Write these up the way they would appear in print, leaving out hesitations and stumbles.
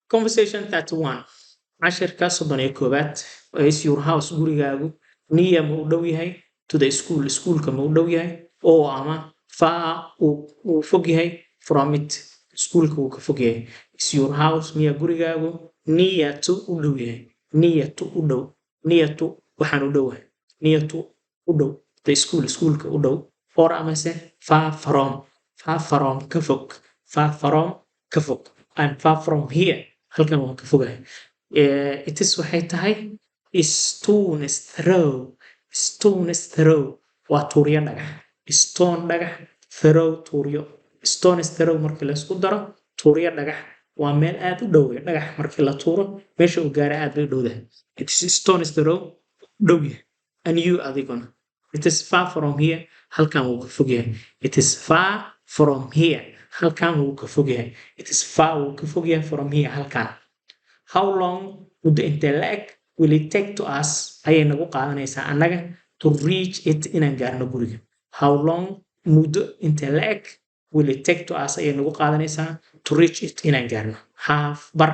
Conversation 31. cashirka 31 is your house gurigaagu near ma u dhow yahay to the school schoolka ma u dhow yahay oo ama far uu fog yahay from it schoolka uu ka fog yahay. Is your house miya gurigaagu near to u dhow yahay near to u dhow near to waxaan u dhowahay near to u dhow the school schoolka u dhow or amase far from ka fog far from ka fog I'm far from here halkan waan ka fogahay. It is waxay tahay stone's throw waa tuuryo dhagax stone dhagax throw tuuryo stone's throw markii la isku daro tuuryo dhagax waa meel aad u dhow dhagax markii la tuuro meesha uu gaaro aad bay u dhowdahay. It is stone's throw dhow yahay and you adiguna it is far from here halkan wuu ka fog yahay. It is far from here halkan wuu ka fog yahay. It is far wuu ka fog yahay from here halkan. How long would the intellect will it take to us ayay nagu qaadanaysaa annaga to reach it inaan gaarno guriga. How long muddo intellect will it take to us ayay nagu qaadanaysaa to reach it inaan gaarno. Half bar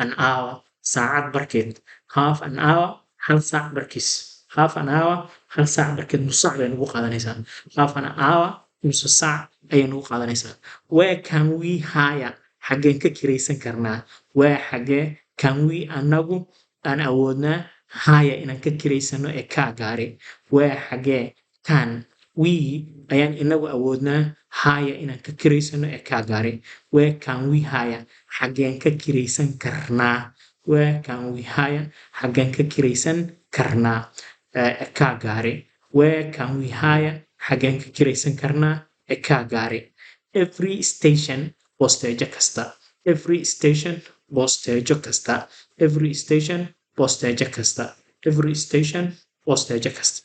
an hour saacad barkeed half an hour hal saac barkiis half an hour hal saac barkeed nus saac bay nagu qaadanaysaa half an hour nus saac ayay nagu qaadanaysaa. Where can we hire xaggeen ka kiraysan karnaa where xaggee can we anagu aan awoodnaa hire inaan ka kiraysano ee kaa gaari where xaggee can we ayaan inagu awoodnaa hire inaan ka kiraysano ee kaa gaari where can we hire xaggeen ka kiraysan karnaa where can we hire xaggeen ka kiraysan karnaa ee kaa gaari where can we hire xaggeen ka kiraysan karnaa ee kaa gaari. Every station postejo kasta every station postejo kasta every station postejo kasta every station postejo kasta